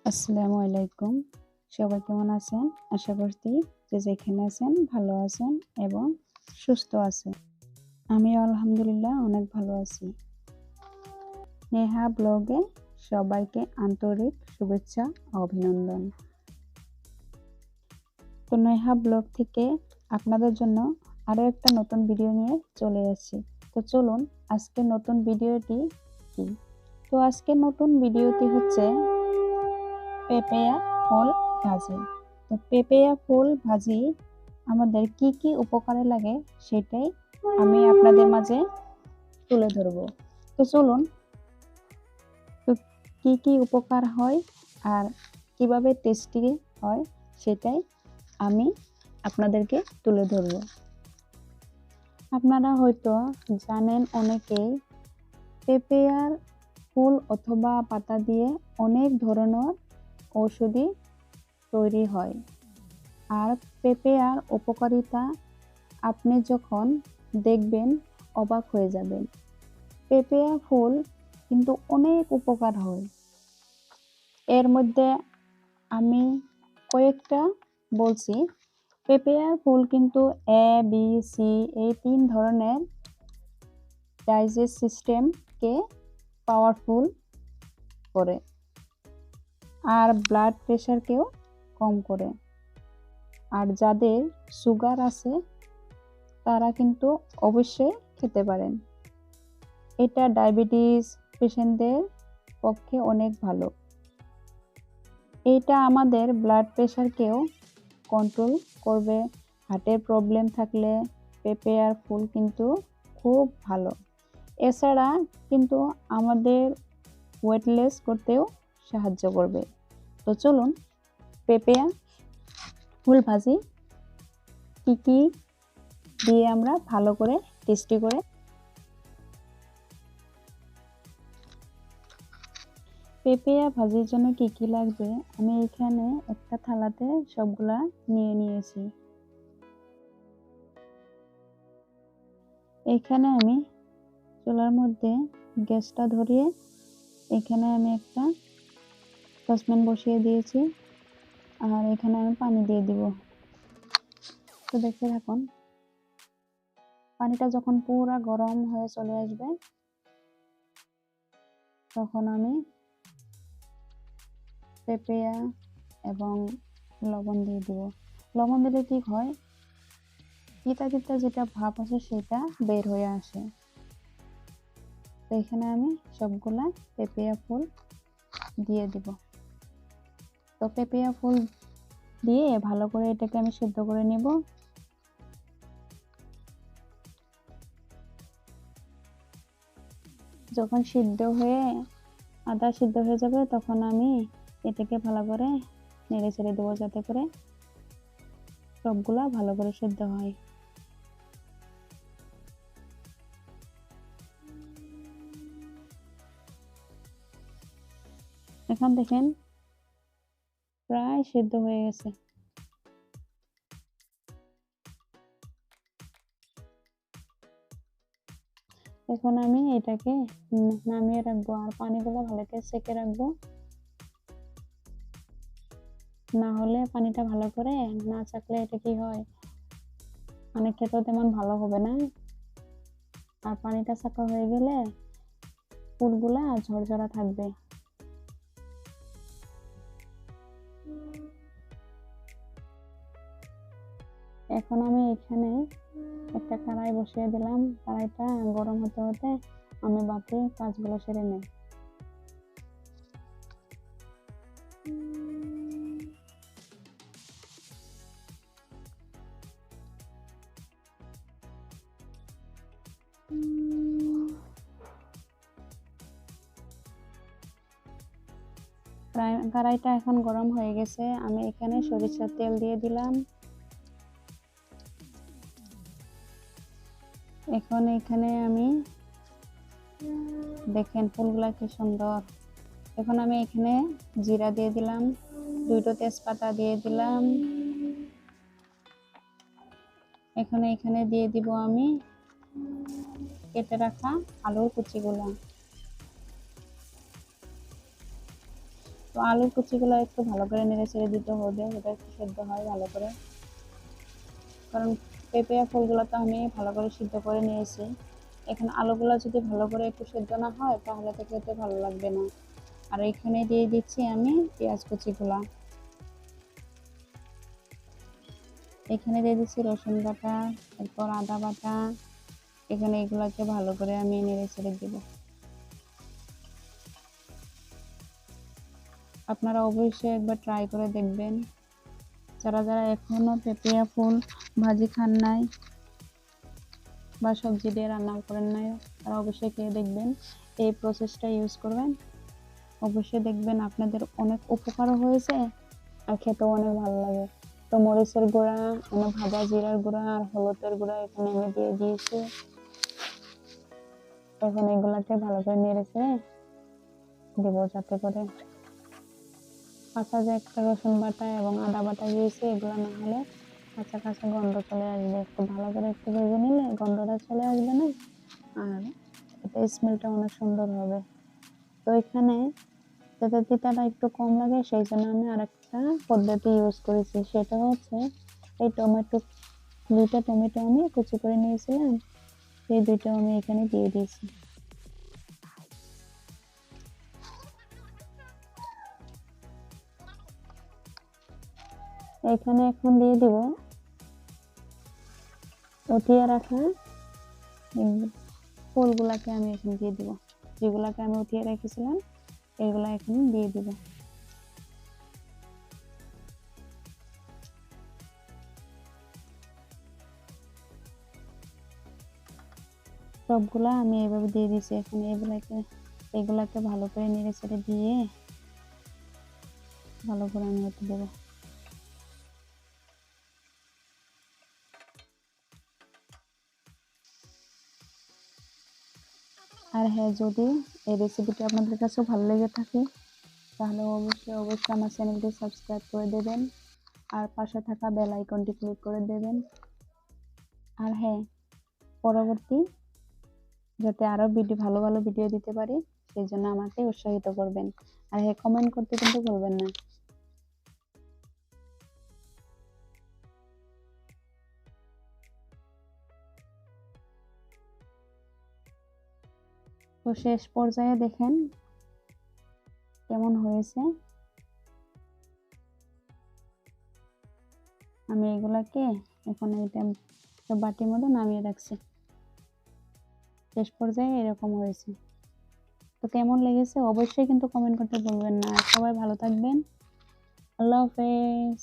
আসসালামু আলাইকুম। সবাই কেমন আছেন? আশা করছি যে যেখানে আছেন ভালো আছেন এবং সুস্থ আছেন। আমি আলহামদুলিল্লাহ অনেক ভালো আছি। নেহা ব্লগে সবাইকে আন্তরিক শুভেচ্ছা ও অভিনন্দন। তো নেহা ব্লগ থেকে আপনাদের জন্য আরো একটা নতুন ভিডিও নিয়ে চলে এসেছি। তো চলুন আজকে নতুন ভিডিওটি কি? তো আজকে নতুন ভিডিওটি হচ্ছে পেঁপেয়া ফুল ভাজি। তো পেঁপেয়া ফুল ভাজি আমাদের কি কি উপকারে লাগে সেটাই আমি আপনাদের মাঝে তুলে ধরব। তো চলুন, তো কি কি উপকার হয় আর কিভাবে টেস্টি হয় সেটাই আমি আপনাদেরকে তুলে ধরব। আপনারা হয়তো জানেন অনেকেই পেঁপেয়ার ফুল অথবা পাতা দিয়ে অনেক ধরনের ঔষধি তৈরি হয়। আর পেঁপেয়ার উপকারিতা আপনি যখন দেখবেন অবাক হয়ে যাবেন। পেঁপেয়া ফুল কিন্তু অনেক উপকার হয়। এর মধ্যে আমি কয়েকটা বলছি। পেঁপেয়ার ফুল কিন্তু এ বি সি এই 3 ধরনের ডাইজেস্ট সিস্টেমকে পাওয়ারফুল করে আর ব্লাড প্রেশারকেও কম করে। আর যাদের সুগার আছে তারা কিন্তু অবশ্যই খেতে পারেন। এটা ডায়াবেটিস পেশেন্টদের পক্ষে অনেক ভালো। এটা আমাদের ব্লাড প্রেশারকেও কন্ট্রোল করবে। হার্টের প্রবলেম থাকলে পেঁপেয়ার ফুল কিন্তু খুব ভালো। এছাড়া কিন্তু আমাদের ওয়েট লস করতেও সাহায্য করবে। তো চলুন পেঁপেয়া ফুল ভাজি কি কি দিয়ে আমরা ভালো করে টেস্টি করে। পেঁপেয়া ভাজির জন্য কি কি লাগবে আমি এখানে একটা থালাতে সবগুলা নিয়ে নিয়েছি। এখানে আমি চুলার মধ্যে গ্যাসটা ধরিয়ে এখানে আমি একটা সসপ্যান বসিয়ে দিয়েছি আর এখানে আমি পানি দিয়ে দিব। তো দেখতে থাকুন, পানিটা যখন পুরো গরম হয়ে চলে আসবে তখন আমি পেঁপেয়া এবং লবণ দিয়ে দিব। লবণ দিলে কি হয়, তিতা তিতা যেটা ভাব আছে সেটা বের হয়ে আসে। তো এখানে আমি সবগুলা পেঁপেয়া ফুল দিয়ে দিব। তো পেঁপেয়া ফুল দিয়ে ভালো করে এটাকে আমি সিদ্ধ করে নেব। যখন আদা সিদ্ধ হয়ে যাবে তখন আমি এটাকে ভালো করে নেড়ে ছেড়ে দেবো যাতে করে সবগুলা ভালো করে সিদ্ধ হয়। এখন দেখেন প্রায় সিদ্ধ হয়ে গেছে। এখন আমি এটাকে নামিয়ে রাখবো আর পানিগুলো ভালো করে সেকে রাখবো। না হলে পানিটা ভালো করে না চাকলে এটা কি হয়, মানে খেতেও তেমন ভালো হবে না। আর পানিটা ছাঁকা হয়ে গেলে ফুলগুলা ঝরঝরা থাকবে। এখন আমি এখানে একটা কড়াই বসিয়ে দিলাম। কড়াইটা গরম হতে হতে আমি বাকি কাজগুলো সেরে নেই। কড়াইটা এখন গরম হয়ে গেছে। আমি এখানে সরিষার তেল দিয়ে দিলাম। এখন এখানে আমি দেখেন ফুলগুলা কি সুন্দর। এখন আমি এখানে জিরা দিয়ে দিলাম, 2টো তেজপাতা দিয়ে দিলাম। এখানে দিয়ে দিব আমি কেটে রাখা আলুর কুচিগুলো। তো আলুর কুচিগুলো একটু ভালো করে নেড়ে ছেড়ে দিতে হবে, এটা একটু সেদ্ধ হয় ভালো করে, কারণ পেঁপে ফুলগুলো তো আমি ভালো করে সিদ্ধ করে নিয়েছি। এখানে আলুগুলো যদি ভালো করে একটু সেদ্ধ না হয় তাহলে তো খেতে ভালো লাগবে না। আর এখানে দিয়ে দিচ্ছি আমি পেঁয়াজ কুচিগুলা, এখানে দিয়ে দিচ্ছি রসুন বাটা, এরপর আদা বাটা। এখানে এগুলাকে ভালো করে আমি নেড়ে ছেড়ে দিব। আপনারা অবশ্যই একবার ট্রাই করে দেখবেন। যারা যারা এখনো পেঁপে ফুল ভাজি খান নাই বা সবজি দিয়ে রান্না করেন নাই, তারা অবশ্যই খেয়ে দেখবেন, এই প্রসেসটা ইউজ করবেন, অবশ্যই দেখবেন আপনাদের অনেক উপকারও হয়েছে আর খেতেও অনেক ভালো লাগে। তো মরিচের গুঁড়া, ভাজা জিরার গুঁড়া আর হলুদের গুঁড়া এখানে আমি দিয়ে দিয়েছি। এখন এগুলাকে ভালো করে নেড়েছে দেব, যাতে করে কাঁচা যে একটা রসুন বাটা এবং আদা বাটা দিয়েছি এগুলো না হলে কাঁচা কাঁচা গন্ধ চলে আসবে। একটু ভালো করে একটু ভেজে নিলে গন্ধটা চলে আসবে না, আর এটা স্মেলটা অনেক সুন্দর হবে। তো এখানে যাতে তিতাটা একটু কম লাগে সেই জন্য আমি আরেকটা পদ্ধতি ইউজ করেছি, সেটা হচ্ছে এই দুইটা টমেটো আমি কুচি করে নিয়েছিলাম, সেই দুইটা আমি এখানে দিয়ে দিয়েছি। এখানে এখন দিয়ে দিব উঠিয়ে রাখা ফুলগুলাকে, আমি এখন দিয়ে দিব, যেগুলাকে আমি উঠিয়ে রেখেছিলাম এগুলা এখন দিয়ে দিব। সবগুলা আমি এভাবে দিয়ে দিয়েছি। এখন এগুলাকে ভালো করে নেড়ে ছেড়ে দিয়ে ভালো করে আমি হতে দেবো। আর হ্যাঁ, যদি এই রেসিপিটি আপনাদের কাছে ভালো লেগে থাকে তাহলে অবশ্যই আমার চ্যানেলটি সাবস্ক্রাইব করে দেবেন আর পাশে থাকা বেল আইকনটি ক্লিক করে দেবেন। আর হ্যাঁ, পরবর্তী যাতে আরো ভালো ভালো ভিডিও দিতে পারি সেই জন্য আমাকে উৎসাহিত করবেন। আর হ্যাঁ, কমেন্ট করতে কিন্তু ভুলবেন না। তো শেষ পর্যায়ে দেখেন কেমন হয়েছে। আমি এগুলাকে এখন এইটা বাটির মধ্যে নামিয়ে রাখছি। শেষ পর্যায়ে এরকম হয়েছে। তো কেমন লেগেছে অবশ্যই কিন্তু কমেন্ট করতে ভুলবেন না। সবাই ভালো থাকবেন। আল্লাহ হাফেজ।